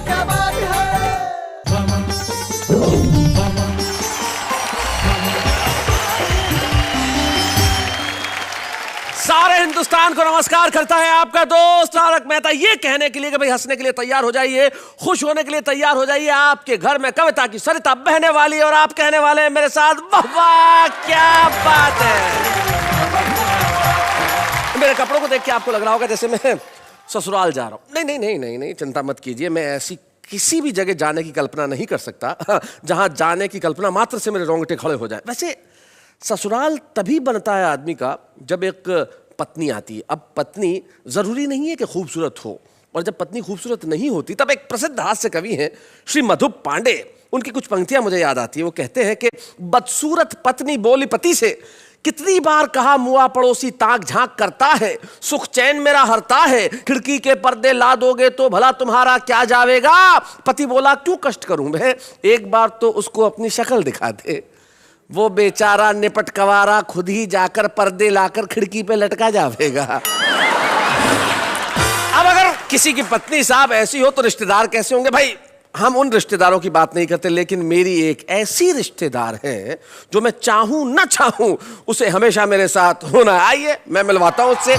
क्या बात है। सारे हिंदुस्तान को नमस्कार करता है आपका दोस्त तारक मेहता, ये कहने के लिए कि भाई हंसने के लिए तैयार हो जाइए, खुश होने के लिए तैयार हो जाइए। आपके घर में कविता की सरिता बहने वाली है और आप कहने वाले हैं मेरे साथ, वाह वाह क्या बात है। मेरे कपड़ों को देख के आपको लग रहा होगा जैसे मैं ससुराल जा रहा हूं। नहीं, चिंता मत कीजिए, मैं ऐसी किसी भी जगह जाने की कल्पना नहीं कर सकता जहां जाने की कल्पना मात्र से मेरे रोंगटे खड़े हो जाए। वैसे ससुराल तभी बनता है आदमी का जब एक पत्नी आती है। अब पत्नी जरूरी नहीं है कि खूबसूरत हो, और जब पत्नी खूबसूरत नहीं होती तब एक प्रसिद्ध हास्य कवि हैं श्री मधुप पांडे, उनकी कुछ पंक्तियां मुझे याद आती है। वो कहते हैं कि बदसूरत पत्नी बोली पति से, कितनी बार कहा मुआ पड़ोसी ताक झांक करता है, सुख चैन मेरा हरता है, खिड़की के पर्दे ला दोगे तो भला तुम्हारा क्या जावेगा। पति बोला क्यों कष्ट करूं मैं, एक बार तो उसको अपनी शक्ल दिखा दे। वो बेचारा निपट कवारा खुद ही जाकर पर्दे लाकर खिड़की पे लटका जावेगा। अब अगर किसी की पत्नी साहब ऐसी हो तो रिश्तेदार कैसे होंगे। भाई हम उन रिश्तेदारों की बात नहीं करते, लेकिन मेरी एक ऐसी रिश्तेदार है जो मैं चाहूं न चाहूं उसे हमेशा मेरे साथ होना। आइए मैं मिलवाता हूं उससे।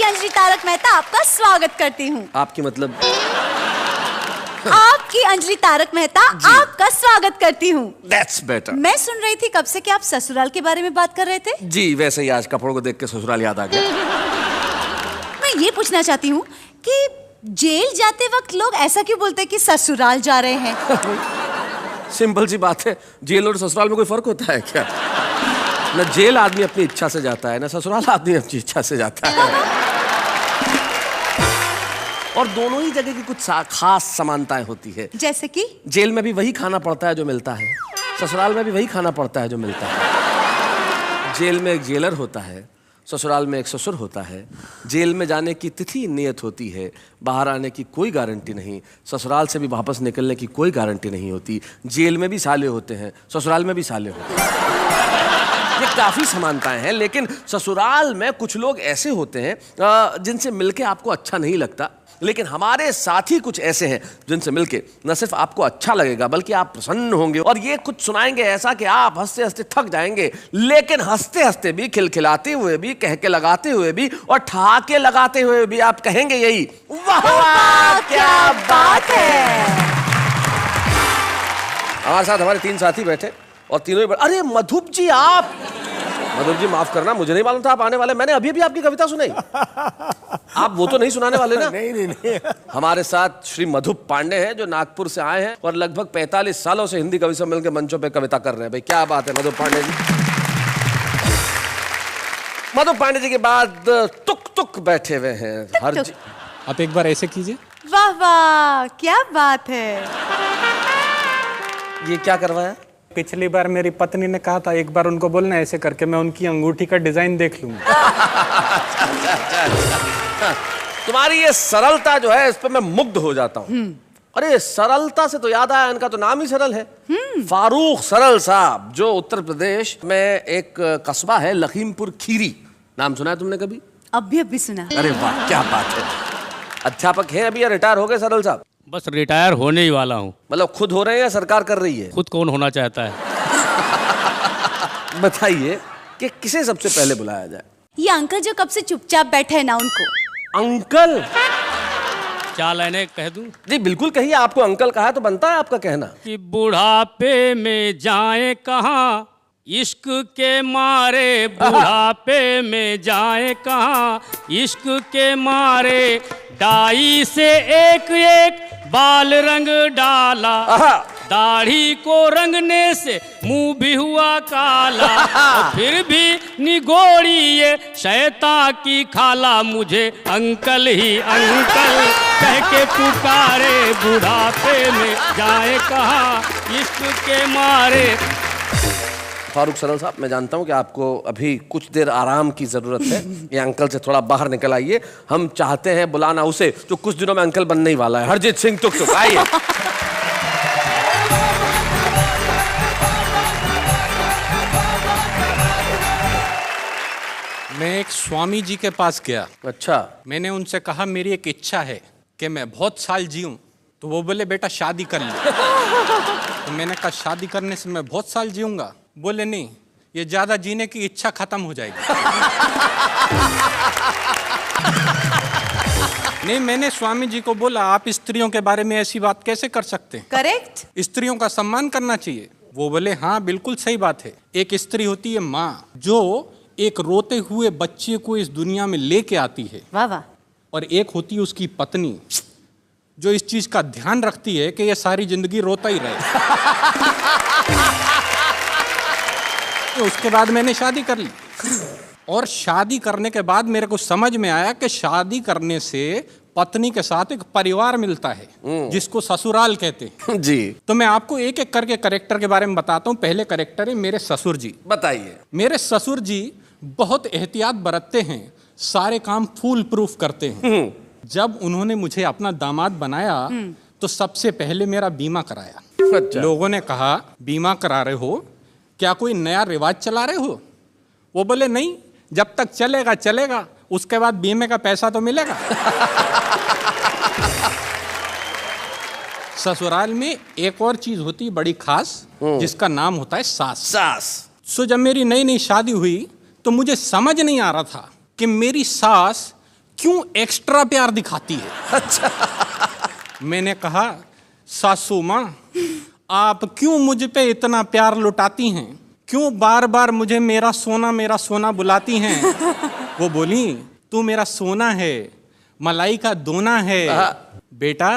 अंजलि तारक मेहता आपका स्वागत करती हूँ। आपकी मतलब आपकी अंजलि तारक मेहता आपका स्वागत करती हूँ। That's better। मैं सुन रही थी कब से कि आप ससुराल के बारे में बात कर रहे थे। जी वैसे ही आज कपड़ों को देख के ससुराल याद आ गया। मैं ये पूछना चाहती हूँ कि जेल जाते वक्त लोग ऐसा क्यों बोलते हैं कि ससुराल जा रहे हैं। सिंपल सी बात है, जेल और ससुराल में कोई फर्क होता है क्या। न जेल आदमी अपनी इच्छा से जाता है, न ससुराल आदमी अपनी इच्छा से जाता है। और दोनों ही जगह की कुछ खास समानताएं होती है। जैसे कि जेल में भी वही खाना पड़ता है जो मिलता है, ससुराल में भी वही खाना पड़ता है जो मिलता है। जेल में एक जेलर होता है, ससुराल में एक ससुर होता है। जेल में जाने की तिथि नियत होती है, बाहर आने की कोई गारंटी नहीं। ससुराल से भी वापस निकलने की कोई गारंटी नहीं होती। जेल में भी साले होते हैं, ससुराल में भी साले होते हैं। ये काफी समानताएं हैं, लेकिन ससुराल में कुछ लोग ऐसे होते हैं जिनसे मिलके आपको अच्छा नहीं लगता, लेकिन हमारे साथी कुछ ऐसे हैं जिनसे मिलके न सिर्फ आपको अच्छा लगेगा बल्कि आप प्रसन्न होंगे। और ये कुछ सुनाएंगे ऐसा कि आप हंसते हंसते थक जाएंगे, लेकिन हंसते हंसते भी, खिलखिलाते हुए भी, कह के लगाते हुए भी और ठहाके लगाते हुए भी आप कहेंगे यही, वाह वाह क्या बात है। हमारे साथ हमारे 3 साथी बैठे और तीनों ही अरे मधुप जी, आप मधुप जी माफ करना, मुझे नहीं मालूम था आप आने वाले। मैंने अभी आपकी कविता सुनाई। आप वो तो नहीं सुनाने वाले ना। नहीं। हमारे साथ श्री मधुप पांडे हैं जो नागपुर से आए हैं और लगभग 45 सालों से हिंदी कवि सम्मेलन के मंचों पे कविता कर रहे हैं। भाई क्या बात है मधुप पांडे जी। मधुप पांडे जी के बाद तुक बैठे हुए हैं हर जी। आप एक बार ऐसे कीजिए। वाह वाह क्या बात है। ये क्या करवाया। पिछली बार मेरी पत्नी ने कहा था एक बार उनको बोलना ऐसे करके मैं उनकी अंगूठी का डिजाइन देख लूंगा। तुम्हारी ये सरलता जो है इस पे मैं मुग्ध हो जाता हूँ। अरे सरलता से तो याद आया, इनका तो नाम ही सरल है। फारूक सरल साहब, जो उत्तर प्रदेश में एक कस्बा है लखीमपुर खीरी, नाम सुना है तुमने कभी। अभी सुना। अरे वाह क्या बात है। अध्यापक हैं अभी या रिटायर हो गए सरल साहब। बस रिटायर होने ही वाला हूँ। मतलब खुद हो रहे हैं या सरकार कर रही है। खुद कौन होना चाहता है। बताइए कि किसे सबसे पहले बुलाया जाए। ये अंकल जो कब से चुपचाप बैठे हैं ना, उनको। अंकल क्या लाइनें कह दूं। जी बिल्कुल कहिए, आपको अंकल कहा तो बनता है आपका कहना। कि बुढ़ापे में जाए कहाँ, इश्क के मारे बुढ़ापे में जाए कहाँ, इश्क के मारे डाई से एक एक बाल रंग डाला, दाढ़ी को रंगने से मुंह भी हुआ काला, और फिर भी निगोड़ी ये शैतान की खाला, मुझे अंकल ही अंकल कह के पुकारे, बुढ़ापे में जाए कहाँ, इश्क के मारे। फारूक सरल साहब, मैं जानता हूं कि आपको अभी कुछ देर आराम की जरूरत है। ये अंकल से थोड़ा बाहर निकल आइए। हम चाहते हैं बुलाना उसे जो कुछ दिनों में अंकल बनने ही वाला है, हरजीत सिंह तुक। आइए। मैं एक स्वामी जी के पास गया। अच्छा। मैंने उनसे कहा मेरी एक इच्छा है कि मैं बहुत साल जीऊं। तो वो बोले बेटा शादी कर ले। तो मैंने कहा शादी करने से मैं बहुत साल जीऊंगा? बोले नहीं, ये ज्यादा जीने की इच्छा खत्म हो जाएगी। नहीं, मैंने स्वामी जी को बोला आप स्त्रियों के बारे में ऐसी बात कैसे कर सकते हैं? करेक्ट। स्त्रियों का सम्मान करना चाहिए। वो बोले हाँ बिल्कुल सही बात है। एक स्त्री होती है माँ, जो एक रोते हुए बच्चे को इस दुनिया में लेके आती है, वाह वाह। और एक होती है उसकी पत्नी, जो इस चीज का ध्यान रखती है कि ये सारी जिंदगी रोता ही रहे। तो उसके बाद मैंने शादी कर ली, और शादी करने के बाद मेरे को समझ में आया कि शादी करने से पत्नी के साथ एक परिवार मिलता है, जिसको ससुराल कहते हैं। जी। तो मैं आपको एक एक करके कैरेक्टर के बारे में बताता हूँ। पहले कैरेक्टर है मेरे ससुर जी। बताइए। मेरे ससुर जी बहुत एहतियात बरतते हैं, सारे काम फूल प्रूफ करते हैं। जब उन्होंने मुझे अपना दामाद बनाया तो सबसे पहले मेरा बीमा कराया। अच्छा। लोगों ने कहा बीमा करा रहे हो, क्या कोई नया रिवाज चला रहे हो? वो बोले नहीं, जब तक चलेगा चलेगा, उसके बाद बीमे का पैसा तो मिलेगा। ससुराल में एक और चीज होती बड़ी खास, जिसका नाम होता है सास। सास। सो जब मेरी नई नई शादी हुई तो मुझे समझ नहीं आ रहा था कि मेरी सास क्यों एक्स्ट्रा प्यार दिखाती है। अच्छा। मैंने कहा सासू माँ, आप क्यों मुझ पे इतना प्यार लुटाती हैं? क्यों बार बार मुझे मेरा सोना बुलाती हैं? वो बोली तू मेरा सोना है, मलाई का दोना है, बेटा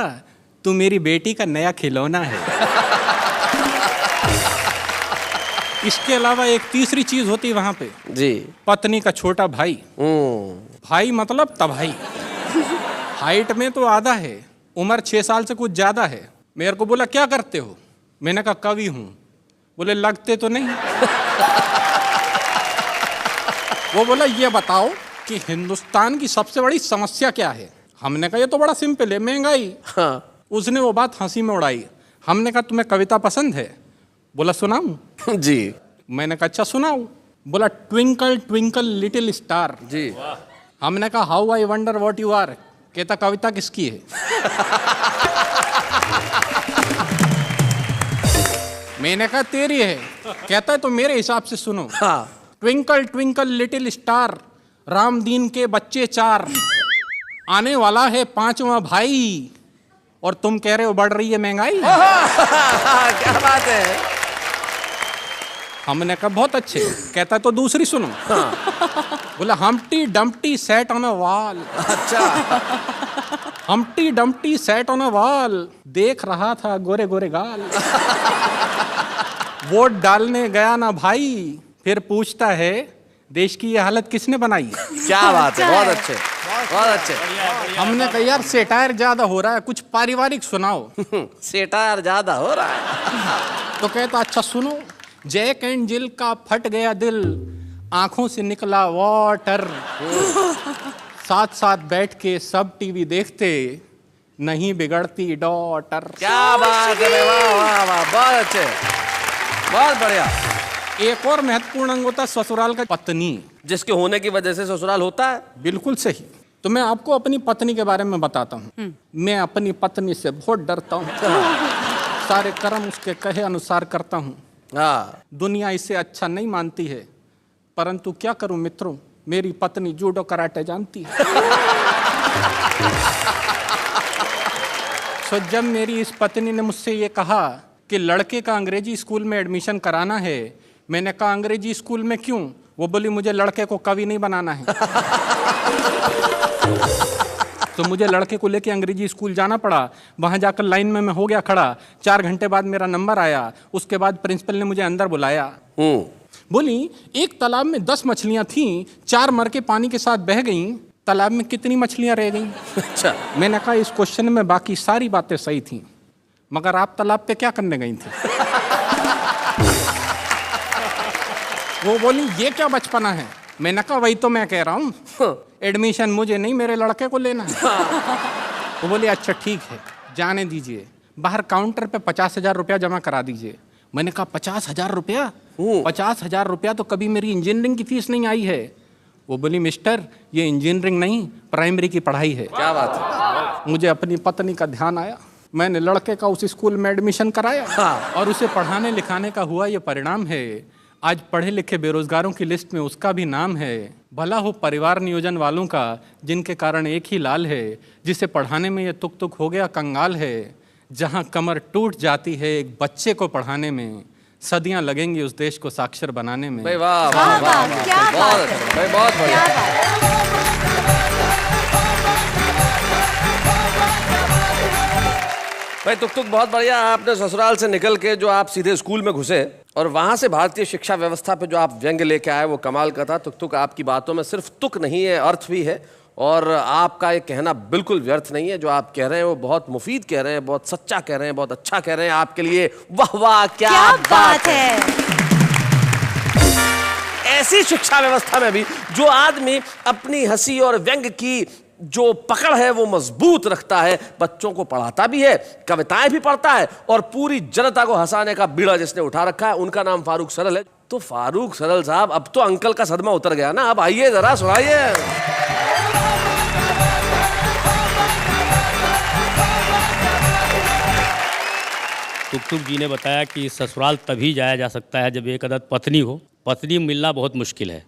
तू मेरी बेटी का नया खिलौना है। इसके अलावा एक तीसरी चीज होती वहां पे जी। पत्नी का छोटा भाई। भाई मतलब तभाई। हाइट में तो आधा है, उम्र 6 साल से कुछ ज्यादा है। मेरे को बोला क्या करते हो? मैंने कहा कवि हूं। बोले लगते तो नहीं। वो बोला ये बताओ कि हिंदुस्तान की सबसे बड़ी समस्या क्या है? हमने कहा ये तो बड़ा सिंपल है, महंगाई। हाँ। उसने वो बात हंसी में उड़ाई। हमने कहा तुम्हें कविता पसंद है? बोला सुनाऊं? जी। मैंने कहा अच्छा सुनाओ। बोला ट्विंकल ट्विंकल लिटिल स्टार। जी। हमने कहा how I wonder what you are. कहता कविता किसकी है? मैंने कहा तेरी है। कहता है तो मेरे हिसाब से सुनो। हाँ। Twinkle twinkle little star, Ram दीन के बच्चे 4, आने वाला है 5वां भाई, और तुम कह रहे हो बढ़ रही है महंगाई। क्या बात है। हमने कहा बहुत अच्छे। कहता है तो दूसरी सुनो। बोला Humpty Dumpty sat on a wall. अच्छा। Humpty Dumpty sat on a wall, देख रहा था गोरे गोरे गाल। वोट डालने गया ना भाई, फिर पूछता है देश की ये हालत किसने बनाई? क्या बात है, बहुत अच्छे, बहुत अच्छे। हमने कहा यार सेटायर ज्यादा हो रहा है, कुछ पारिवारिक सुनाओ। सेटायर ज्यादा हो रहा है। तो कहता अच्छा सुनो, जैक एंड जिल का फट गया दिल, आंखों से निकला वाटर, साथ साथ बैठ के सब टीवी देखते, नहीं बिगड़ती डॉटर। क्या बात है, वाह वाह वाह, बहुत अच्छे, बहुत बढ़िया। एक और महत्वपूर्ण अंग होता है ससुराल का पत्नी, जिसके होने की वजह से ससुराल होता है। बिल्कुल सही। तो मैं आपको अपनी पत्नी के बारे में बताता हूँ। मैं अपनी पत्नी से बहुत डरता हूँ। सारे कर्म उसके कहे अनुसार करता हूँ। हाँ। दुनिया इसे अच्छा नहीं मानती है, परंतु क्या करूं मित्रों, मेरी पत्नी जूडो कराटे जानती है। तो जब मेरी इस पत्नी ने मुझसे ये कहा कि लड़के का अंग्रेजी स्कूल में एडमिशन कराना है, मैंने कहा अंग्रेजी स्कूल में क्यों? वो बोली मुझे लड़के को कवि नहीं बनाना है। तो मुझे लड़के को लेके अंग्रेजी स्कूल जाना पड़ा। वहां जाकर लाइन में मैं हो गया खड़ा। 4 घंटे बाद मेरा नंबर आया। उसके बाद प्रिंसिपल ने मुझे अंदर बुलाया। बोली एक तालाब में 10 मछलियां थीं, 4 मर के पानी के साथ बह गईं, तालाब में कितनी मछलियां रह गईं? अच्छा। मैंने कहा इस क्वेश्चन में बाकी सारी बातें सही थीं, मगर आप तालाब पे क्या करने गई थी? वो बोली ये क्या बचपना है? मैंने कहा वही तो मैं कह रहा हूँ, एडमिशन मुझे नहीं मेरे लड़के को लेना है। वो बोली अच्छा ठीक है, जाने दीजिए, बाहर काउंटर पे 50,000 रुपया जमा करा दीजिए। मैंने कहा 50,000 रुपया? 50,000 रुपया तो कभी मेरी इंजीनियरिंग की फीस नहीं आई है। वो बोली मिस्टर ये इंजीनियरिंग नहीं प्राइमरी की पढ़ाई है। क्या बात है। मुझे अपनी पत्नी का ध्यान आया, मैंने लड़के का उस स्कूल में एडमिशन कराया हाँ। और उसे पढ़ाने लिखाने का हुआ ये परिणाम है। आज पढ़े लिखे बेरोजगारों की लिस्ट में उसका भी नाम है। भला हो परिवार नियोजन वालों का जिनके कारण एक ही लाल है, जिसे पढ़ाने में ये तुक तुक हो गया कंगाल है। जहां कमर टूट जाती है एक बच्चे को पढ़ाने में, सदियां लगेंगी उस देश को साक्षर बनाने में। भाई वाह वाह वाह, क्या बहुत बात अच्छा, है। भाई बहुत बढ़िया। क्या बात भाई तुक तुक बहुत बढ़िया। आपने ससुराल से निकल के जो आप सीधे स्कूल में घुसे और वहां से भारतीय शिक्षा व्यवस्था पे जो आप व्यंग्य लेके आए वो कमाल का था। तुक तुक आपकी बातों में सिर्फ तुक नहीं है, अर्थ भी है। और आपका ये कहना बिल्कुल व्यर्थ नहीं है। जो आप कह रहे हैं वो बहुत मुफीद कह रहे हैं, बहुत सच्चा कह रहे हैं, बहुत अच्छा कह रहे हैं। आपके लिए वाह वाह, क्या बात है। ऐसी शिक्षा व्यवस्था में भी जो आदमी अपनी हंसी और व्यंग्य की जो पकड़ है वो मजबूत रखता है, बच्चों को पढ़ाता भी है, कविताएं भी पढ़ता है और पूरी जनता को हंसाने का बीड़ा जिसने उठा रखा है उनका नाम फारूक सरल है। तो फारूक सरल साहब, अब तो अंकल का सदमा उतर गया ना, अब आइए जरा सुनाइए। तुक तुक जी ने बताया कि ससुराल तभी जाया जा सकता है जब एक अदद पत्नी हो। पत्नी मिलना बहुत मुश्किल है,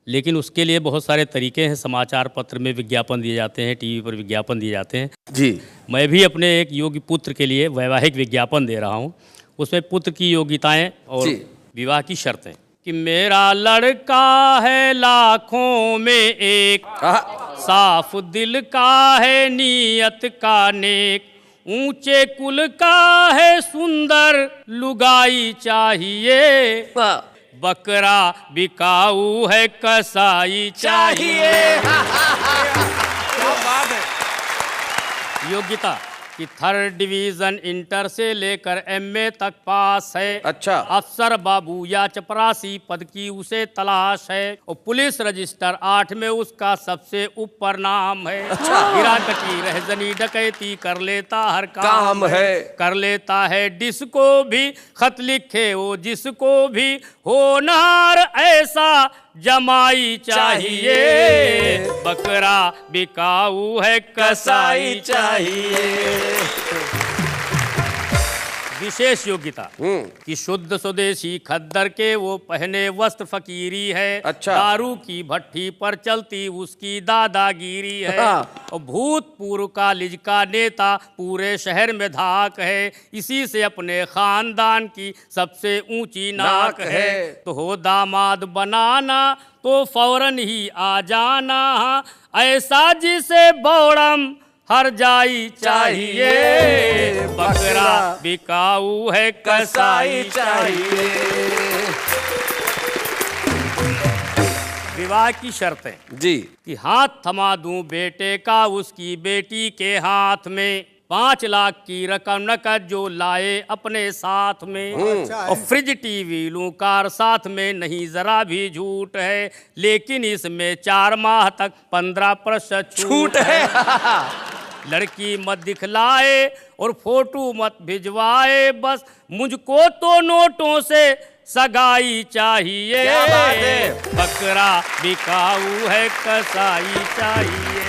लेकिन उसके लिए बहुत सारे तरीके हैं। समाचार पत्र में विज्ञापन दिए जाते हैं, टीवी पर विज्ञापन दिए जाते हैं। जी, मैं भी अपने एक योग्य पुत्र के लिए वैवाहिक विज्ञापन दे रहा हूँ। उसमें पुत्र की योग्यताएं और जी। विवाह की शर्तें कि मेरा लड़का है लाखों में एक, साफ दिल का है नीयत का नेक, ऊंचे कुल का है सुंदर लुगाई चाहिए, बकरा बिकाऊ है कसाई चाहिए। योग्यता कि थर्ड डिवीजन इंटर से लेकर एमए तक पास है। अच्छा। अफसर बाबू या चपरासी पद की उसे तलाश है और पुलिस रजिस्टर 8 में उसका सबसे ऊपर नाम है। गिराकटी रहजनी डकैती कर लेता हर काम है। कर लेता है डिस्को भी, खत लिखे वो जिसको भी, होनहार ऐसा जमाई चाहिए, बकरा बिकाऊ है कसाई चाहिए। विशेष योग्यता कि शुद्ध स्वदेशी खद्दर के वो पहने वस्त्र फकीरी है। अच्छा। दारू की भट्टी पर चलती उसकी दादागिरी है। और भूतपूर्व कॉलेज का नेता पूरे शहर में धाक है, इसी से अपने खानदान की सबसे ऊंची नाक है। तो हो दामाद बनाना तो फौरन ही आ जाना, ऐसा जिसे बौड़म हर जाई चाहिए, बकरा बिकाऊ है कसाई चाहिए। विवाह की शर्तें जी, कि हाथ थमा दूं बेटे का उसकी बेटी के हाथ में, 5 लाख की रकम नकद जो लाए अपने साथ में, और फ्रिज टीवी लूं कार साथ में, नहीं जरा भी झूठ है, लेकिन इसमें 4 माह तक 15% छूट है। लड़की मत दिखलाए और फोटो मत भिजवाए, बस मुझको तो नोटों से सगाई चाहिए, बकरा बिकाऊ है कसाई चाहिए।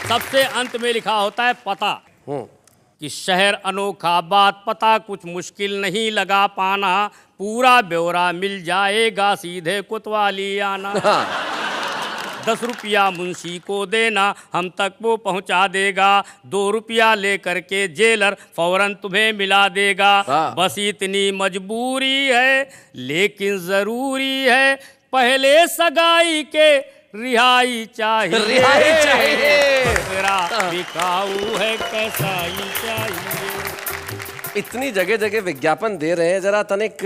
सबसे अंत में लिखा होता है पता कि शहर अनोखा, बात पता कुछ मुश्किल नहीं लगा पाना, पूरा ब्यौरा मिल जाएगा सीधे कोतवाली आना। 10 रुपया मुंशी को देना हम तक वो पहुंचा देगा, 2 रुपया लेकर के जेलर फौरन तुम्हें मिला देगा। बस इतनी मजबूरी है लेकिन जरूरी है, पहले सगाई के रिहाई चाहिए, बकरा बिकाऊ है कसाई चाहिए। इतनी जगह जगह विज्ञापन दे रहे हैं, जरा तनिक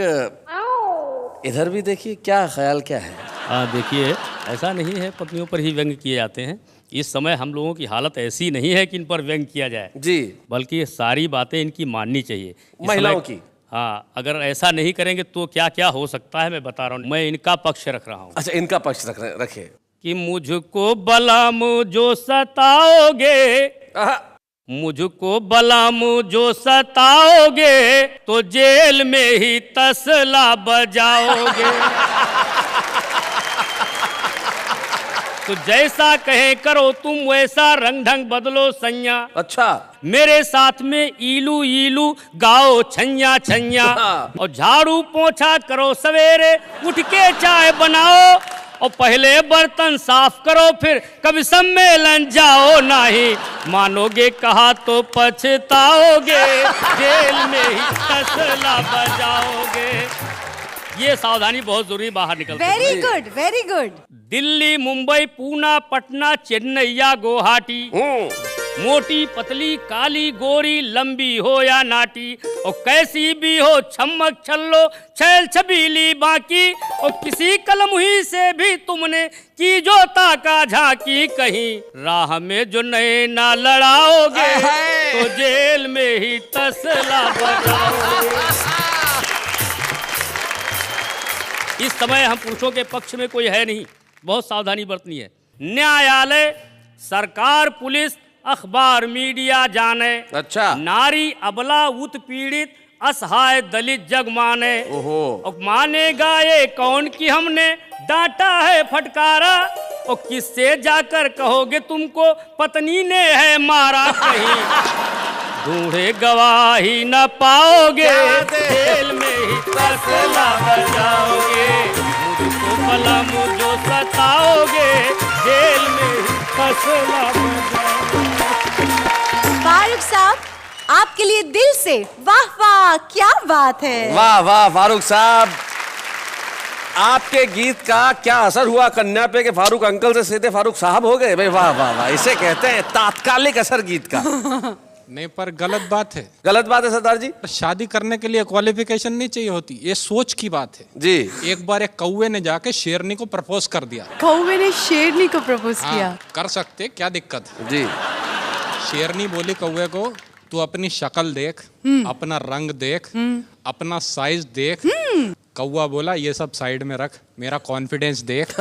इधर भी देखिए, क्या ख्याल क्या है? देखिए, ऐसा नहीं है पत्नियों पर ही व्यंग्य किए जाते हैं। इस समय हम लोगों की हालत ऐसी नहीं है कि इन पर व्यंग्य किया जाए जी, बल्कि ये सारी बातें इनकी माननी चाहिए महिलाओं की। हाँ, अगर ऐसा नहीं करेंगे तो क्या क्या हो सकता है मैं बता रहा हूँ। मैं इनका पक्ष रख रहा हूँ। अच्छा, इनका पक्ष रखे कि मुझको बलम जो सताओगे, मुझको बलम जो सताओगे, तो जेल में ही तसला बजाओगे। तो जैसा कहे करो तुम वैसा रंग ढंग बदलो सैया। अच्छा, मेरे साथ में ईलू ईलू गाओ छैया छैया। और झाड़ू पोछा करो सवेरे उठ के चाय बनाओ। और पहले बर्तन साफ करो फिर कभी सम्मेलन जाओ। नहीं मानोगे कहा तो पछताओगे, जेल में ही तसला बजाओगे। ये सावधानी बहुत जरूरी, बाहर निकलते। Very good, very good. Delhi, Mumbai, Poona, Patna, Chennai या गुवाहाटी, मोटी पतली काली गोरी लंबी हो या नाटी, और कैसी भी हो छमक छल्लो छैल छबीली बाकी, और किसी कलमुही से भी तुमने की जो ताका झांकी, कहीं राह में जो नए ना लड़ाओगे तो जेल में ही तसला बजाओगे। इस समय हम पुरुषों के पक्ष में कोई है नहीं, बहुत सावधानी बरतनी है। न्यायालय, सरकार, पुलिस, अखबार, मीडिया जाने। अच्छा। नारी, अबला, उत्पीड़ित, असहाय, दलित जग माने। ओहो। और मानेगा ये कौन कि हमने डांटा है फटकारा, और किससे जाकर कहोगे तुमको पत्नी ने है मारा। कहीं ढूंढे गवाही न पाओगे, जेल में ही फैसला बजाओगे। मुझको भला मुझो सताओगे, जेल में ही फैसला बजाओगे। फारूक साहब, आपके लिए दिल से वाह वाह, क्या बात है। वाह वाह फारूक साहब, आपके गीत का क्या असर हुआ कन्या पे कि फारूक अंकल से सीधे फारूक साहब हो गए। भाई वाह वाह वाह, इसे कहते हैं तात्कालिक असर गीत का। नहीं, पर गलत बात है। गलत बात है सरदार जी। शादी करने के लिए क्वालिफिकेशन नहीं चाहिए होती, ये सोच की बात है जी। एक बार एक कौवे ने जाके शेरनी को प्रपोज कर दिया। कौवे ने शेरनी को प्रपोज किया। कर सकते, क्या दिक्कत है। जी। शेरनी बोली कौवे को, तू अपनी शक्ल देख, अपना रंग देख, अपना साइज देख। कौवा बोला ये सब साइड में रख, मेरा कॉन्फिडेंस देख।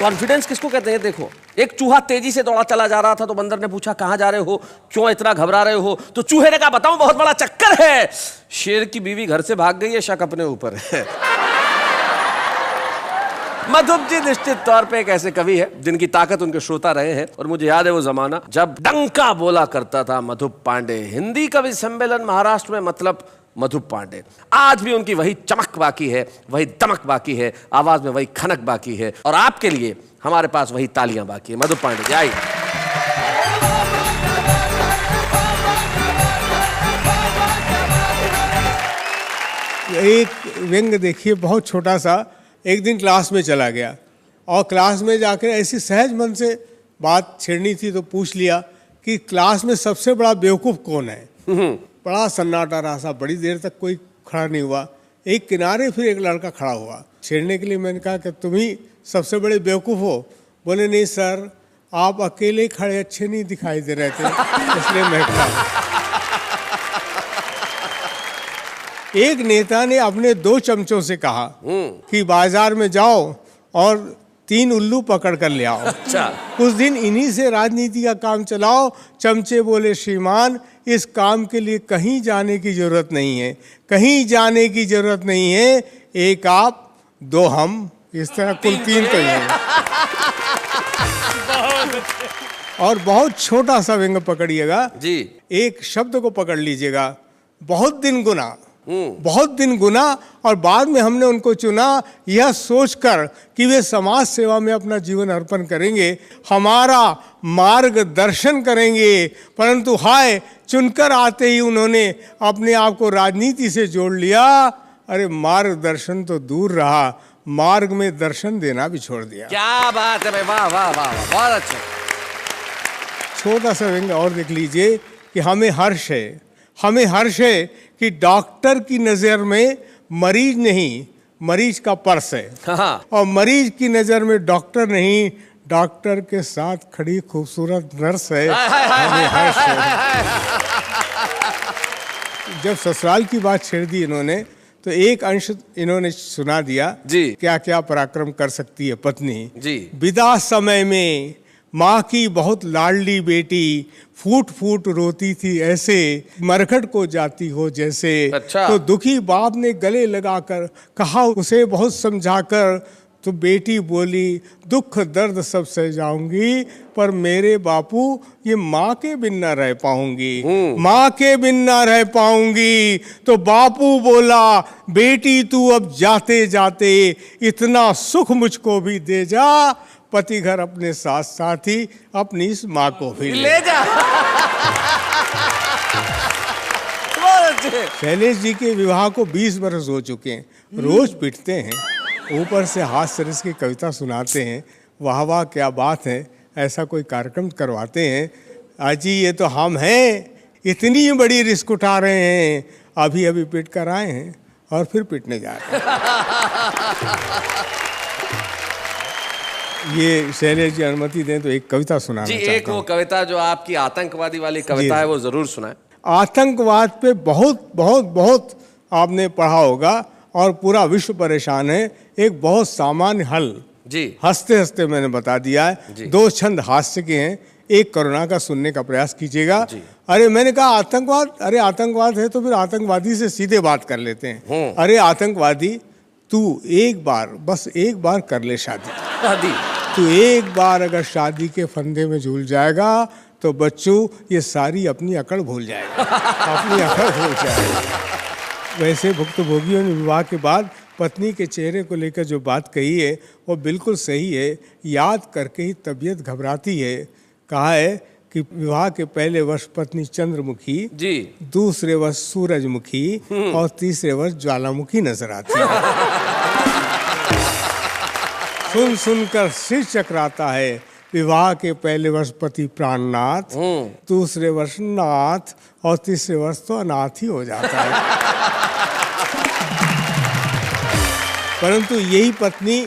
कॉन्फिडेंस किसको कहते हैं? देखो, एक चूहा तेजी से दौड़ा चला जा रहा था तो बंदर ने पूछा कहां जा रहे हो, क्यों इतना घबरा रहे हो? तो चूहे ने कहा बताऊं, बहुत बड़ा चक्कर है, शेर की बीवी घर से भाग गई है, शक अपने ऊपर है। मधुप जी निश्चित तौर पे एक ऐसे कवि है जिनकी ताकत उनके श्रोता रहे हैं, और मुझे याद है वो जमाना जब डंका बोला करता था मधुप पांडे। हिंदी कवि सम्मेलन महाराष्ट्र में मतलब मधुप पांडे। आज भी उनकी वही चमक बाकी है, वही दमक बाकी है, आवाज में वही खनक बाकी है, और आपके लिए हमारे पास वही तालियां बाकी है। मधुप पांडे जी आइए। एक व्यंग देखिए, बहुत छोटा सा। एक दिन क्लास में चला गया और क्लास में जाकर ऐसी सहज मन से बात छेड़नी थी तो पूछ लिया कि क्लास में सबसे बड़ा बेवकूफ़ कौन है। बड़ा सन्नाटा रहा सा, बड़ी देर तक कोई खड़ा नहीं हुआ। एक किनारे फिर एक लड़का खड़ा हुआ छेड़ने के लिए। मैंने कहा कि तुम ही सबसे बड़े बेवकूफ़ हो। बोले नहीं सर, आप अकेले खड़े अच्छे नहीं दिखाई दे रहे थे, इसलिए मैं खड़ा। एक नेता ने अपने 2 चमचों से कहा कि बाजार में जाओ और 3 उल्लू पकड़ कर ले आओ। अच्छा। कुछ दिन इन्हीं से राजनीति का काम चलाओ। चमचे बोले श्रीमान, इस काम के लिए कहीं जाने की जरूरत नहीं है, कहीं जाने की जरूरत नहीं है। एक आप, 2 हम, इस तरह कुल 3 तो हैं। और बहुत छोटा सा व्यंग पकड़िएगा जी। एक शब्द को पकड़ लीजिएगा, बहुत दिन गुना, बहुत दिन गुना। और बाद में हमने उनको चुना यह सोचकर कि वे समाज सेवा में अपना जीवन अर्पण करेंगे, हमारा मार्गदर्शन करेंगे, परंतु हाय, चुनकर आते ही उन्होंने अपने आप को राजनीति से जोड़ लिया। अरे मार्गदर्शन तो दूर रहा, मार्ग में दर्शन देना भी छोड़ दिया। क्या बात है भाई, वाह वाह वाह, बहुत अच्छा। छोटा सा व्यंग और देख लीजिए कि हमें हर्ष है कि डॉक्टर की नज़र में मरीज नहीं, मरीज का पर्स है। हाँ। और मरीज की नज़र में डॉक्टर नहीं, डॉक्टर के साथ खड़ी खूबसूरत नर्स है। हमें हर्ष है। जब ससुराल की बात छेड़ दी इन्होंने तो एक अंश इन्होंने सुना दिया जी। क्या क्या पराक्रम कर सकती है पत्नी जी। विदा समय में माँ की बहुत लाडली बेटी फूट फूट रोती थी ऐसे, मरघट को जाती हो जैसे। अच्छा। तो दुखी बाप ने गले लगाकर कहा उसे बहुत समझाकर, तो बेटी बोली, दुख दर्द सब सह जाऊंगी, पर मेरे बापू ये माँ के बिन ना रह पाऊंगी, माँ के बिन ना रह पाऊंगी। तो बापू बोला, बेटी तू अब जाते जाते इतना सुख मुझको भी दे जा, पति घर अपने साथ साथ ही अपनी इस माँ को भी ले जा। शैलेश जी के विवाह को 20 बरस हो चुके हैं। रोज पिटते हैं, ऊपर से हास्य रस की कविता सुनाते हैं, वाह वाह क्या बात है, ऐसा कोई कार्यक्रम करवाते हैं। अजी ये तो हम हैं, इतनी बड़ी रिस्क उठा रहे हैं, अभी अभी पिट कर आए हैं और फिर पिटने जा रहे हैं। ये शैलेश जी अनुमति दें तो एक कविता सुनाना जी, चाहता एक वो कविता जो आपकी आतंकवादी वाली कविता है वो जरूर सुनाएं। आतंकवाद पे बहुत बहुत बहुत आपने पढ़ा होगा और पूरा विश्व परेशान है। एक बहुत सामान्य हल जी, हंसते हंसते मैंने बता दिया है। 2 छंद हास्य के हैं, एक करुणा का सुनने का प्रयास कीजिएगा। अरे मैंने कहा आतंकवाद, अरे आतंकवाद है तो फिर आतंकवादी से सीधे बात कर लेते हैं। अरे आतंकवादी, तू एक बार, बस एक बार कर ले शादी। तू एक बार अगर शादी के फंदे में झूल जाएगा तो बच्चों ये सारी अपनी अकड़ भूल जाएगा, अपनी अकड़ भूल जाएगा। वैसे भुक्तभोगियों ने विवाह के बाद पत्नी के चेहरे को लेकर जो बात कही है वो बिल्कुल सही है। याद करके ही तबीयत घबराती है। कहा है कि विवाह के पहले वर्ष पत्नी चंद्रमुखी जी, दूसरे वर्ष सूरजमुखी और तीसरे वर्ष ज्वालामुखी नजर आती है। सुन सुनकर सिर चकराता है। विवाह के पहले वर्ष पति प्राणनाथ, दूसरे वर्ष नाथ और तीसरे वर्ष तो अनाथ ही हो जाता है। परंतु यही पत्नी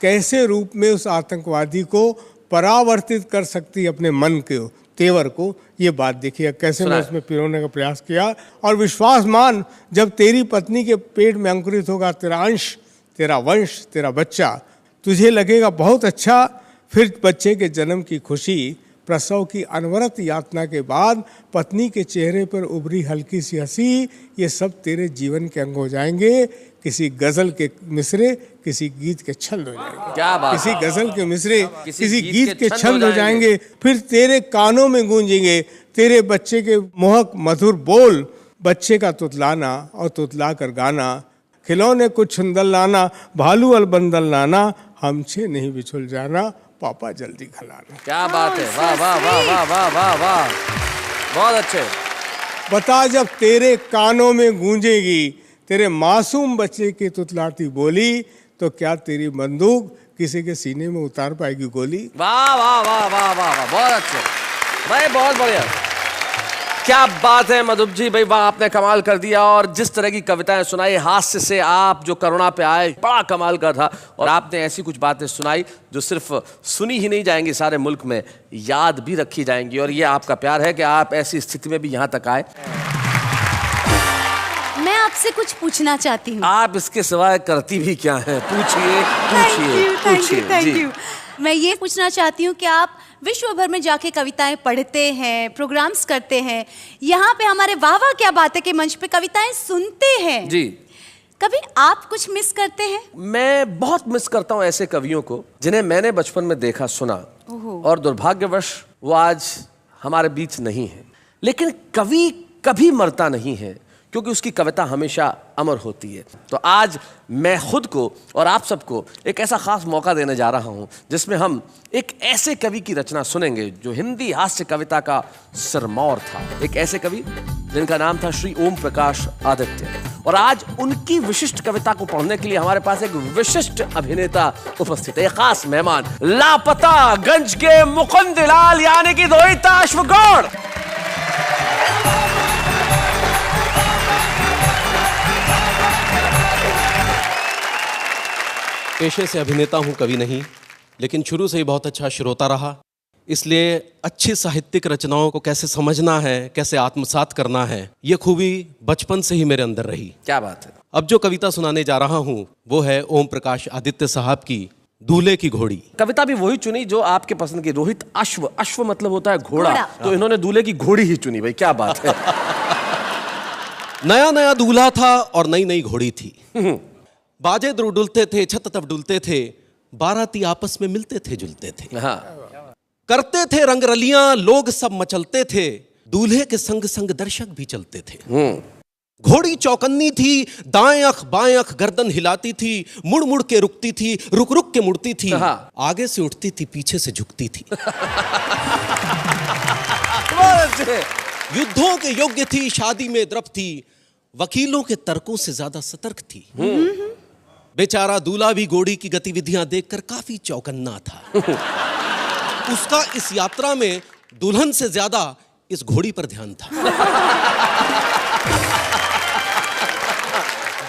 कैसे रूप में उस आतंकवादी को परावर्तित कर सकती है अपने मन के तेवर को, ये बात देखिए कैसे मैं उसमें पिरोने का प्रयास किया। और विश्वास मान, जब तेरी पत्नी के पेट में अंकुरित होगा तेरा अंश, तेरा वंश, तेरा बच्चा, तुझे लगेगा बहुत अच्छा। फिर बच्चे के जन्म की खुशी, प्रसव की अनवरत यातना के बाद पत्नी के चेहरे पर उभरी हल्की सी हंसी, ये सब तेरे जीवन के अंग हो जाएंगे। किसी गजल के मिसरे, किसी गीत के छंद हो जाएंगे। क्या बात, किसी गजल के मिसरे, किसी गीत के छंद हो जाएंगे। फिर तेरे कानों में गूंजेंगे तेरे बच्चे के मोहक मधुर बोल, बच्चे का तुतलाना और तुतला कर गाना, खिलौने कुछ छुंदल लाना, भालू अलबंदल लाना, हमसे नहीं बिछुल जाना, पापा जल्दी खिलाना। क्या बात है, वाह वाह वाह वाह वाह वाह वाह, बहुत अच्छे। बता, जब तेरे कानों में गूंजेगी तेरे मासूम बच्चे की तुतलाती बोली, तो क्या तेरी बंदूक किसी के सीने में उतार पाएगी गोली? वाह वाह वाह वाह वाह, बहुत अच्छे भाई, बहुत बढ़िया। क्या बात है मधुप जी भाई, वाह, आपने कमाल कर दिया। और जिस तरह की कविताएं सुनाई, हास्य से आप जो करुणा पे आए, बड़ा कमाल का था। और आपने ऐसी कुछ बातें सुनाई जो सिर्फ सुनी ही नहीं जाएंगी, सारे मुल्क में याद भी रखी जाएंगी। और ये आपका प्यार है कि आप ऐसी स्थिति में भी यहाँ तक आए। मैं आपसे कुछ पूछना चाहती हूँ। आप इसके सिवाय करती भी क्या है? पूछिए पूछिए पूछिए। Thank you. मैं ये पूछना चाहती हूँ कि आप विश्व भर में जाके कविताएं पढ़ते हैं, प्रोग्राम्स करते हैं, यहाँ पे हमारे वाह वाह क्या बात है के मंच पे कविताएं सुनते हैं जी, कभी आप कुछ मिस करते हैं? मैं बहुत मिस करता हूँ ऐसे कवियों को जिन्हें मैंने बचपन में देखा सुना, और दुर्भाग्यवश वो आज हमारे बीच नहीं है। लेकिन कवि कभी मरता नहीं है, क्योंकि उसकी कविता हमेशा अमर होती है। तो आज मैं खुद को और आप सबको एक ऐसा खास मौका देने जा रहा हूं जिसमें हम एक ऐसे कवि की रचना सुनेंगे जो हिंदी हास्य कविता का सिरमौर था। एक ऐसे कवि जिनका नाम था श्री ओम प्रकाश आदित्य। और आज उनकी विशिष्ट कविता को पढ़ने के लिए हमारे पास एक विशिष्ट अभिनेता उपस्थित है, एक खास मेहमान, लापता गंज के मुकुंद लाल यानी कि दोहिता अश्वगौड़। पेशे से अभिनेता हूं, कवि नहीं, लेकिन शुरू से ही बहुत अच्छा श्रोता रहा। इसलिए अच्छी साहित्यिक रचनाओं को कैसे समझना है, कैसे आत्मसात करना है, ये खूबी बचपन से ही मेरे अंदर रही। क्या बात है। अब जो कविता सुनाने जा रहा हूं वो है ओम प्रकाश आदित्य साहब की दूल्हे की घोड़ी। कविता भी वही चुनी जो आपके पसंद की, रोहित अश्व, अश्व मतलब होता है घोड़ा, तो इन्होंने दूल्हे की घोड़ी ही चुनी भाई, क्या बात है। नया नया दूल्हा था और नई नई घोड़ी थी। बाजे द्रुडुलते थे, छत तब डुलते थे, बाराती आपस में मिलते थे जुलते थे, हाँ। करते थे रंगरलियां, लोग सब मचलते थे, दूल्हे के संग संग दर्शक भी चलते थे। घोड़ी चौकन्नी थी, दाएं अख बाएं अख गर्दन हिलाती थी, मुड़ मुड़ के रुकती थी, रुक रुक के मुड़ती थी, आगे से उठती थी, पीछे से झुकती थी। युद्धों के योग्य थी, शादी में द्रव थी, वकीलों के तर्कों से ज्यादा सतर्क थी। बेचारा दूल्हा भी घोड़ी की गतिविधियां देखकर काफी चौकन्ना था। उसका इस यात्रा में दुल्हन से ज्यादा इस घोड़ी पर ध्यान था।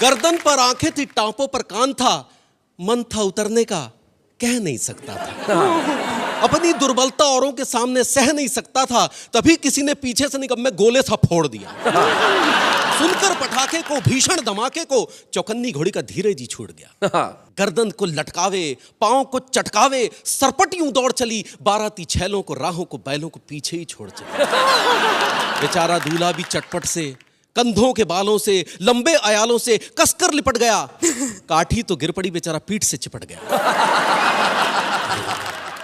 गर्दन पर आंखें थी, टांपों पर कान था, मन था उतरने का, कह नहीं सकता था। अपनी दुर्बलता औरों के सामने सह नहीं सकता था, तभी किसी ने पीछे से निकम्मे गोले सा फोड़ दिया। सुनकर पटाखे को, भीषण धमाके को, चौकन्नी घोड़ी का धीरे जी छूट गया। गर्दन को लटकावे, पांव को चटकावे, सरपट यूं दौड़ चली, बाराती छैलों को, राहों को, बैलों को पीछे ही छोड़ चली। बेचारा दूल्हा भी चटपट से, कंधों के बालों से, लंबे अयालों से कसकर लिपट गया। काठी तो गिर पड़ी, बेचारा पीठ से चिपट गया।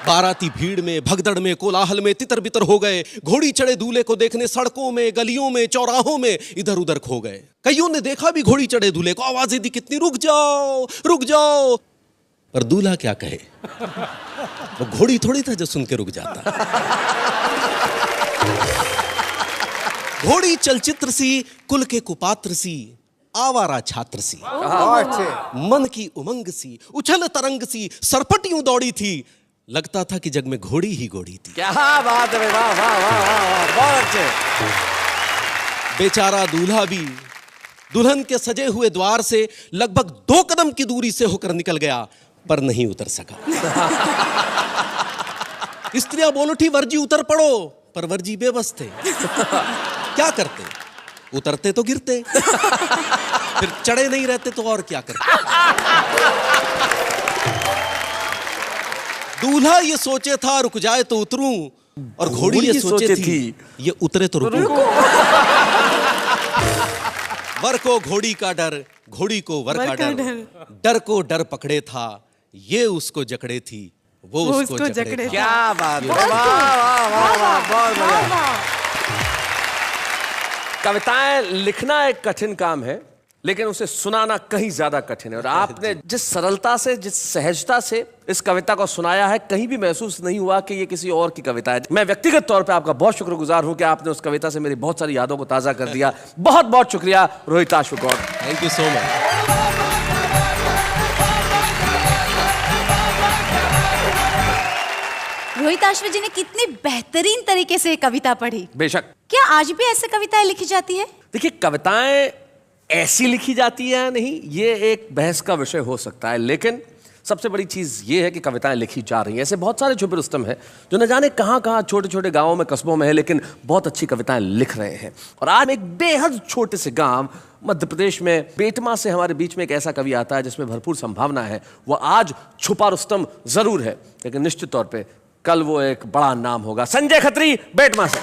बाराती भीड़ में, भगदड़ में, कोलाहल में तितर बितर हो गए। घोड़ी चढ़े दूल्हे को देखने सड़कों में, गलियों में, चौराहों में इधर उधर खो गए। कईयों ने देखा भी घोड़ी चढ़े दूल्हे को, आवाजें दी कितनी, रुक जाओ रुक जाओ। पर दूल्हा क्या कहे, वो घोड़ी थोड़ी था जो सुन के रुक जाता। घोड़ी चलचित्र सी, कुल के कुपात्र सी, आवारा छात्र सी, मन की उमंग सी, उछल तरंग सी, सरपट यूं दौड़ी थी, लगता था कि जग में घोड़ी ही घोड़ी थी। क्या बात है, वाह वाह वाह, बहुत अच्छे। बेचारा दूल्हा भी दुल्हन के सजे हुए द्वार से लगभग 2 कदम की दूरी से होकर निकल गया, पर नहीं उतर सका। स्त्रियां बोल उठी, वर्जी उतर पड़ो, पर वर्जी बेबस थे। क्या करते, उतरते तो गिरते, फिर चढ़े नहीं रहते तो और क्या करते। दूल्हा ये सोचे था रुक जाए तो उतरूं, और घोड़ी ये सोचे थी ये उतरे तो रुकूं। वर को घोड़ी का डर, घोड़ी को वर का डर, डर को डर पकड़े था, ये उसको जकड़े थी, वो उसको जकड़े। क्या बात है, वाह वाह वाह वाह, बहुत बढ़िया। कविताएं लिखना एक कठिन काम है, लेकिन उसे सुनाना कहीं ज्यादा कठिन है। और आपने जिस सरलता से, जिस सहजता से इस कविता को सुनाया है, कहीं भी महसूस नहीं हुआ कि ये किसी और की कविता है। मैं व्यक्तिगत तौर पे आपका बहुत शुक्रगुजार हूं कि आपने उस कविता से मेरी बहुत सारी यादों को ताजा कर दिया। बहुत बहुत शुक्रिया Rohitashva Gaur. Thank you so much. Rohitashva ji ने कितनी बेहतरीन तरीके से कविता पढ़ी। बेशक। क्या आज भी ऐसे कविताएं लिखी जाती है? देखिए, कविताएं ऐसी लिखी जाती है या नहीं, ये एक बहस का विषय हो सकता है, लेकिन सबसे बड़ी चीज ये है कि कविताएं लिखी जा रही हैं। ऐसे बहुत सारे छुपे रुस्तम हैं जो न जाने कहां कहां, छोटे छोटे गांवों में, कस्बों में है, लेकिन बहुत अच्छी कविताएं लिख रहे हैं। और आज एक बेहद छोटे से गांव मध्य प्रदेश में बेटमा से हमारे बीच में एक ऐसा कवि आता है जिसमें भरपूर संभावना है। वो आज छुपा रुस्तम जरूर है, लेकिन निश्चित तौर पर कल वो एक बड़ा नाम होगा। संजय खत्री, बेटमा से।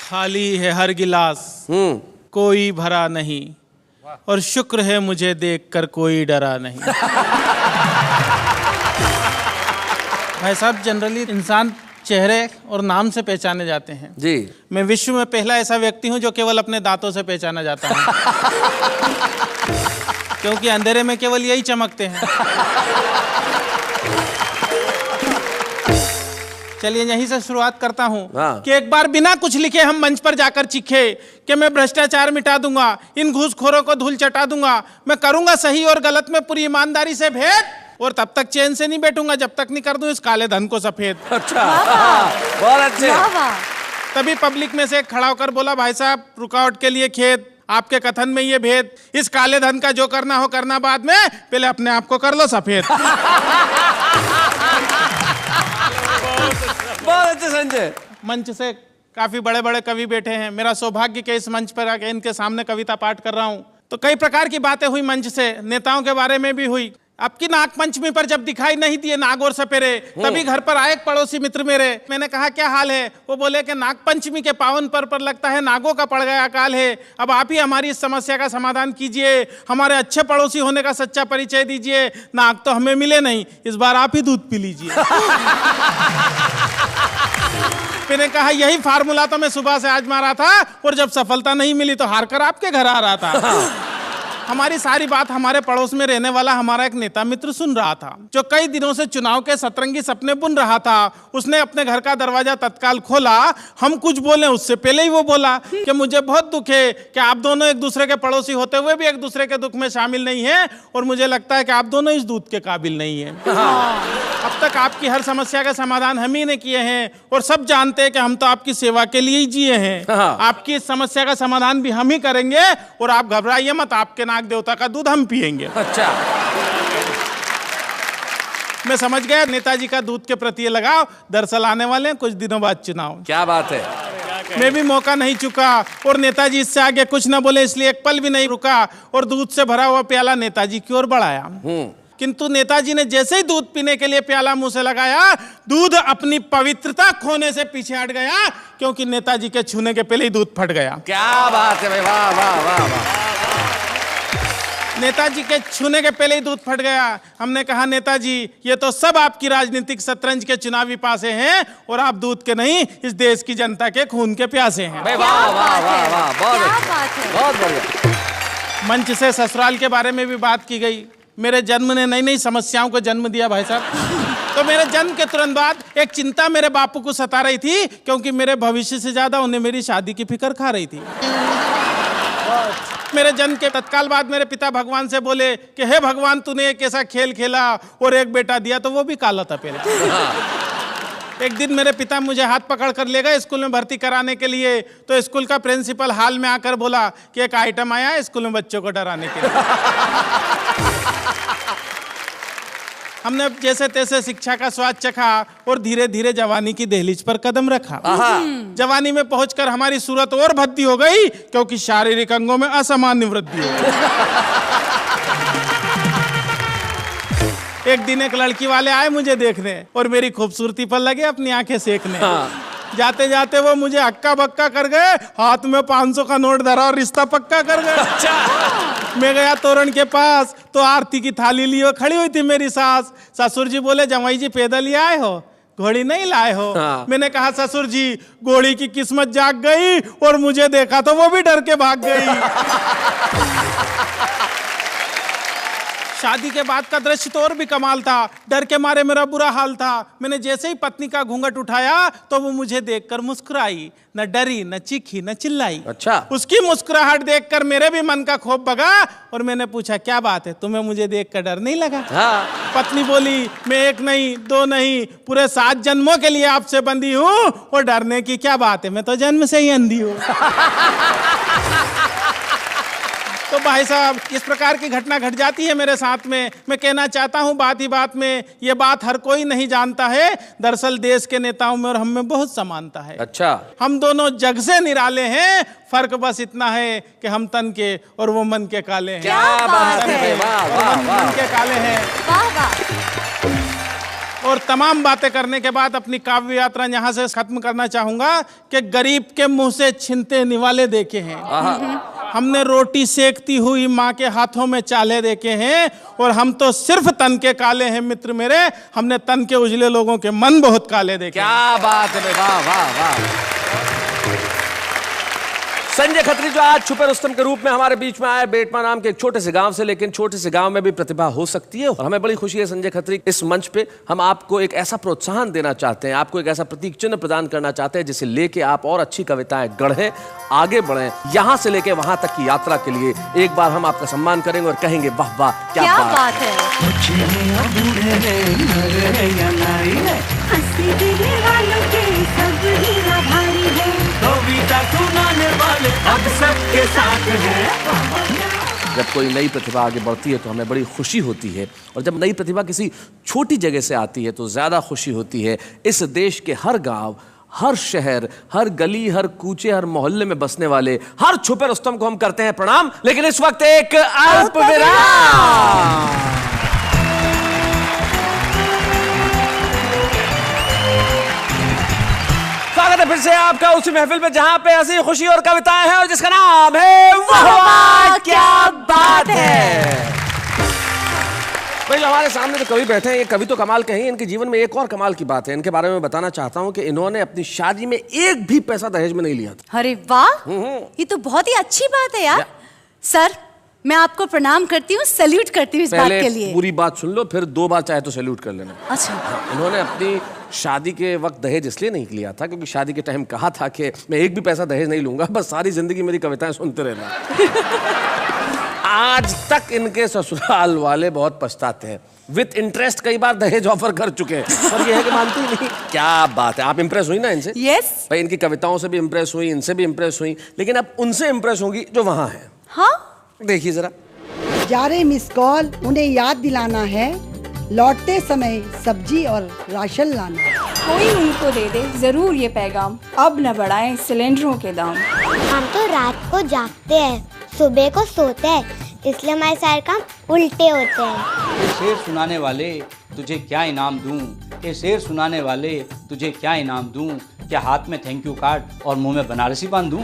खाली है हर गिलास, कोई भरा नहीं, और शुक्र है मुझे देखकर कोई डरा नहीं। भाई साहब, जनरली इंसान चेहरे और नाम से पहचाने जाते हैं जी। मैं विश्व में पहला ऐसा व्यक्ति हूं जो केवल अपने दांतों से पहचाना जाता है। क्योंकि अंधेरे में केवल यही चमकते हैं। चलिए यहीं से शुरुआत करता हूँ कि एक बार बिना कुछ लिखे हम मंच पर जाकर चीखे कि मैं भ्रष्टाचार मिटा दूंगा, इन घूसखोरों को धूल चटा दूंगा, मैं करूंगा सही और गलत में पूरी ईमानदारी से भेद, और तब तक चैन से नहीं बैठूंगा जब तक नहीं कर दूं इस काले धन को सफेद। अच्छा, बहुत अच्छे। तभी पब्लिक में से एक खड़ा होकर बोला, भाई साहब रुकावट के लिए खेद, आपके कथन में ये भेद, इस काले धन का जो करना हो करना बाद में, पहले अपने आप को कर लो सफेद। बहुत अच्छे संजय। मंच से काफी बड़े बड़े कवि बैठे हैं, मेरा सौभाग्य के इस मंच पर आके इनके सामने कविता पाठ कर रहा हूँ। तो कई प्रकार की बातें हुई मंच से, नेताओं के बारे में भी हुई आपकी नाग पंचमी पर जब दिखाई नहीं दिए नाग और सपेरे, तभी घर पर आए एक पड़ोसी मित्र मेरे। मैंने कहा क्या हाल है? वो बोले कि नाग पंचमी के पावन पर्व पर लगता है नागों का पड़ गया अकाल है। अब आप ही हमारी इस समस्या का समाधान कीजिए, हमारे अच्छे पड़ोसी होने का सच्चा परिचय दीजिए। नाग तो हमें मिले नहीं, इस बार आप ही दूध पी लीजिए। मैंने कहा यही फार्मूला तो मैं सुबह से आजमा रहा था, और जब सफलता नहीं मिली तो हार कर आपके घर आ रहा था। हमारी सारी बात हमारे पड़ोस में रहने वाला हमारा एक नेता मित्र सुन रहा था, जो कई दिनों से चुनाव के सतरंगी सपने बुन रहा था। उसने अपने घर का दरवाजा तत्काल खोला। हम कुछ बोले उससे पहले ही वो बोला कि मुझे बहुत दुख है कि आप दोनों एक दूसरे के पड़ोसी होते हुए भी एक दूसरे के दुख में शामिल नहीं है, और मुझे लगता है कि आप दोनों इस दूध के काबिल नहीं है। अब तक आपकी हर समस्या का समाधान हम ही ने किए हैं, और सब जानते हैं कि हम तो आपकी सेवा के लिए ही जिए हैं। आपकी इस समस्या का समाधान भी हम ही करेंगे, और आप घबराइए मत, आपके नाग देवता का दूध हम पिएंगे। अच्छा, मैं समझ गया नेताजी का दूध के प्रति लगाव। दरअसल आने वाले हैं कुछ दिनों बाद चुनाव। क्या बात है। मैं भी मौका नहीं चुका, और नेताजी इससे आगे कुछ न बोले, इसलिए एक पल भी नहीं रुका, और दूध से भरा हुआ प्याला नेताजी की ओर बढ़ाया। किंतु नेताजी ने जैसे ही दूध पीने के लिए प्याला मुंह से लगाया, दूध अपनी पवित्रता खोने से पीछे हट गया, क्योंकि नेताजी के छूने के पहले ही दूध फट गया। क्या बात है भाई, वाह वाह वाह वाह। नेताजी के छूने के पहले ही दूध फट गया। हमने कहा नेताजी ये तो सब आपकी राजनीतिक शतरंज के चुनावी पासे हैं, और आप दूध के नहीं इस देश की जनता के खून के प्यासे हैं। वाह वाह वाह वाह, बहुत बढ़िया। मंच से ससुराल के बारे में भी बात की गई। मेरे जन्म ने नई नई समस्याओं को जन्म दिया भाई साहब। तो मेरे जन्म के तुरंत बाद एक चिंता मेरे बापू को सता रही थी, क्योंकि मेरे भविष्य से ज्यादा उन्हें मेरी शादी की फिक्र खा रही थी। मेरे जन्म के तत्काल बाद मेरे पिता भगवान से बोले कि हे भगवान, तूने एक ऐसा खेल खेला और एक बेटा दिया तो वो भी काला था पहले। एक दिन मेरे पिता मुझे हाथ पकड़ कर ले गए स्कूल में भर्ती कराने के लिए। तो स्कूल का प्रिंसिपल हाल में आकर बोला कि एक आइटम आया है स्कूल में बच्चों को डराने के लिए। हमने जैसे तैसे शिक्षा का स्वाद चखा, और धीरे धीरे जवानी की दहलीज पर कदम रखा। जवानी में पहुंचकर हमारी सूरत और भद्दी हो गई, क्योंकि शारीरिक अंगों में असामान्य वृद्धि हो गई। एक दिन एक लड़की वाले आए मुझे देखने, और मेरी खूबसूरती पर लगे अपनी आंखें सेकने। जाते जाते वो मुझे हक्का बक्का कर गए, हाथ में 500 का नोट धरा और रिश्ता पक्का कर गए। मैं गया तोरण के पास, तो आरती की थाली लिए खड़ी हुई थी मेरी सास। ससुर जी बोले जमाई जी पैदल ही आए हो, घोड़ी नहीं लाए हो? मैंने कहा ससुर जी घोड़ी की किस्मत जाग गई, और मुझे देखा तो वो भी डर के भाग गई। शादी के बाद का दृश्य तो और भी कमाल था। डर के मारे मेरा बुरा हाल था। मैंने जैसे ही पत्नी का घूंघट उठाया तो वो मुझे देखकर मुस्कुराई, न डरी, न चीखी, न चिल्लाई। अच्छा। उसकी मुस्कुराहट देखकर मेरे भी मन का खौफ भगा, और मैंने पूछा क्या बात है, तुम्हें मुझे देखकर डर नहीं लगा? हाँ। पत्नी बोली मैं एक नहीं, दो नहीं, पूरे 7 जन्मों के लिए आपसे बंधी हूँ, और डरने की क्या बात है, मैं तो जन्म से ही अंधी हूँ। तो भाई साहब इस प्रकार की घटना घट जाती है मेरे साथ में। मैं कहना चाहता हूं बात ही बात में, ये बात हर कोई नहीं जानता है। दरअसल देश के नेताओं में और हम में बहुत समानता है। अच्छा। हम दोनों जग से निराले हैं, फर्क बस इतना है कि हम तन के और वो मन के काले हैं। क्या बात है, वाह वाह वाह, मन के काले हैं। वाह वाह। और तमाम बातें करने के बाद अपनी काव्य यात्रा यहाँ से खत्म करना चाहूंगा कि गरीब के मुंह से छिनते निवाले देखे हैं, हमने रोटी सेकती हुई माँ के हाथों में चाले देखे हैं, और हम तो सिर्फ तन के काले हैं मित्र मेरे, हमने तन के उजले लोगों के मन बहुत काले देखे। क्या बात है, वाह वाह वाह। संजय खत्री जो आज छुपे रुस्तम के रूप में हमारे बीच में आए, बेटमा नाम के एक छोटे से गांव से, लेकिन छोटे से गांव में भी प्रतिभा हो सकती है, और हमें बड़ी खुशी है संजय खत्री इस मंच पे हम आपको एक ऐसा प्रोत्साहन देना चाहते हैं, आपको एक ऐसा प्रतीक चिन्ह प्रदान करना चाहते हैं जिसे लेके आप और अच्छी कविताएं गढ़ें, आगे बढ़ें, यहां से लेके वहां तक की यात्रा के लिए एक बार हम आपका सम्मान करेंगे और कहेंगे वाह वाह क्या बात है। अब सबके साथ है। जब कोई नई प्रतिभा आगे बढ़ती है तो हमें बड़ी खुशी होती है, और जब नई प्रतिभा किसी छोटी जगह से आती है तो ज्यादा खुशी होती है। इस देश के हर गांव, हर शहर, हर गली, हर कूचे, हर मोहल्ले में बसने वाले हर छुपे रुस्तम को हम करते हैं प्रणाम। लेकिन इस वक्त एक अल्प विराम। फिर से आपका उसी महफिल पे जहां पे हंसी खुशी और कविताएं हैं और जिसका नाम है वाह वाह क्या बात है। भाई जो हमारे सामने जो कवि बैठे हैं, ये कवि तो कमाल के हैं, इनके जीवन में एक और कमाल की बात है। इनके बारे में बताना चाहता हूं कि इन्होंने अपनी शादी में एक भी पैसा दहेज में नहीं लिया था। अरे वाह, ये तो बहुत ही अच्छी बात है यार। सर मैं आपको प्रणाम करती हूँ, सैल्यूट करती हूँ इस बात के लिए। पूरी बात सुन लो, फिर 2 बार चाहे तो सैल्यूट कर लेना। अच्छा। इन्होंने अपनी शादी के वक्त दहेज इसलिए नहीं लिया था क्योंकि शादी के टाइम कहा था कि मैं एक भी पैसा दहेज नहीं लूंगा, बस सारी जिंदगी मेरी कविताएं सुनते रहना। आज तक इनके ससुराल वाले बहुत पछताते हैं, विद इंटरेस्ट कई बार दहेज ऑफर कर चुके हैं, पर ये है कि मानती नहीं। क्या बात है, आप इंप्रेस हुई ना इनसे? यस। भाई इनकी कविताओं से भी इंप्रेस हुई, इनसे भी इंप्रेस हुई, लेकिन अब उनसे इंप्रेस होंगी जो वहां है। हाँ देखिए जरा। जा रहे मिस कॉल, उन्हें याद दिलाना है, लौटते समय सब्जी और राशन लाना। कोई उनको दे दे जरूर ये पैगाम, अब न बढ़ाएं सिलेंडरों के दाम। हम तो रात को जागते हैं, सुबह को सोते हैं, इसलिए हमारे सारे काम उल्टे होते हैं। ये शेर सुनाने वाले तुझे क्या इनाम दूं, ये शेर सुनाने वाले तुझे क्या इनाम दूं, क्या हाथ में थैंक यू कार्ड और मुंह में बनारसी बांध दूं।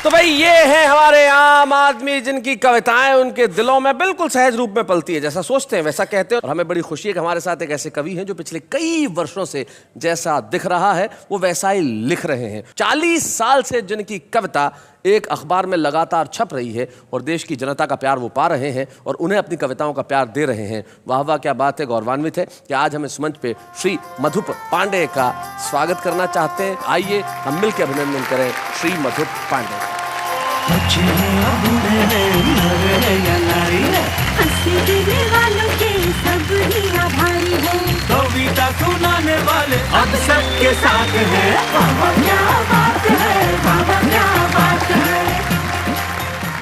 तो भाई ये है हमारे आम आदमी जिनकी कविताएं उनके दिलों में बिल्कुल सहज रूप में पलती है, जैसा सोचते हैं वैसा कहते हैं। और हमें बड़ी खुशी है कि हमारे साथ एक ऐसे कवि हैं जो पिछले कई वर्षों से जैसा दिख रहा है वो वैसा ही लिख रहे हैं। 40 साल से जिनकी कविता एक अखबार में लगातार छप रही है और देश की जनता का प्यार वो पा रहे हैं और उन्हें अपनी कविताओं का प्यार दे रहे हैं। वाह वाह क्या बात है, गौरवान्वित है कि आज हम इस मंच पे श्री मधुप पांडे का स्वागत करना चाहते हैं। आइए हम मिलकर अभिनंदन करें श्री मधुप पांडे। कविता सुनाने वाले अब सबके साथ हैं। बाबा क्या बात है, बाबा क्या बात है।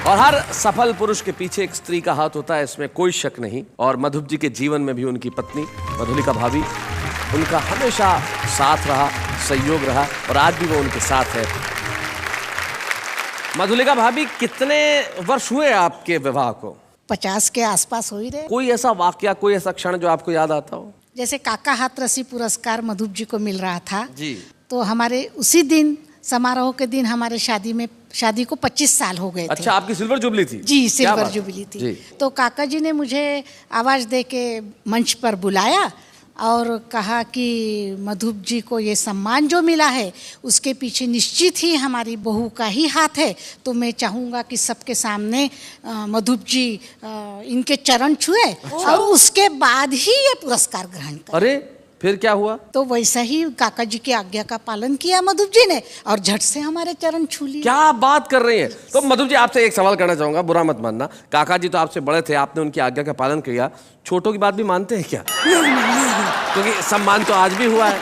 और हर सफल पुरुष के पीछे एक स्त्री का हाथ होता है, इसमें कोई शक नहीं। और मधुप जी के जीवन में भी उनकी पत्नी मधुलिका भाभी उनका हमेशा साथ रहा, सहयोग रहा और आज भी वो उनके साथ है। मधुलिका भाभी कितने वर्ष हुए आपके विवाह को? 50 के आसपास हो ही रहे। कोई ऐसा वाकया, कोई ऐसा क्षण जो आपको याद आता हो? जैसे काका हाथरसी पुरस्कार मधुप जी को मिल रहा था जी, तो हमारे उसी दिन समारोह के दिन हमारे शादी को 25 साल हो गए थे। अच्छा, आपकी सिल्वर जुबली थी? जी, सिल्वर जुबली थी। तो काका जी ने मुझे आवाज दे के मंच पर बुलाया और कहा कि मधुप जी को ये सम्मान जो मिला है उसके पीछे निश्चित ही हमारी बहू का ही हाथ है, तो मैं चाहूँगा कि सबके सामने मधुप जी इनके चरण छुए और उसके बाद ही ये पुरस्कार ग्रहण करें। अरे फिर क्या हुआ? तो वैसा ही काका जी की आज्ञा का पालन किया मधुप जी ने और झट से हमारे चरण छू लिए। क्या बात कर रही हैं? तो मधुप जी आपसे एक सवाल करना चाहूंगा, बुरा मत मानना। काका जी तो आपसे बड़े थे, आपने उनकी आज्ञा का पालन किया, छोटों की बात भी मानते हैं क्या? क्योंकि सम्मान तो आज भी हुआ है।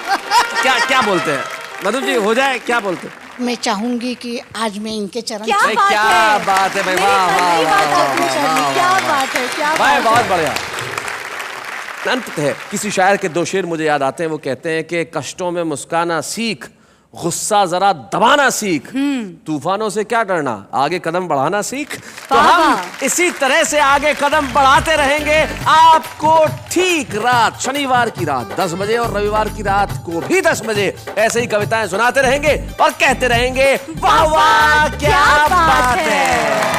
क्या बोलते हैं मधुप जी, हो जाए? क्या बोलते हैं? मैं चाहूंगी कि आज मैं इनके चरण क्या बात है भाई, वाह वाह, बहुत बढ़िया। अंत है किसी शायर के 2 शेर मुझे याद आते हैं, वो कहते हैं कि कष्टों में मुस्काना सीख, गुस्सा जरा दबाना सीख, तूफानों से क्या डरना, आगे कदम बढ़ाना सीख। तो हम इसी तरह से आगे कदम बढ़ाते रहेंगे। आपको ठीक रात, शनिवार की रात 10 बजे और रविवार की रात को भी 10 बजे ऐसे ही कविताएं सुनाते रहेंगे और कहते रहेंगे वाह वाह क्या बात है।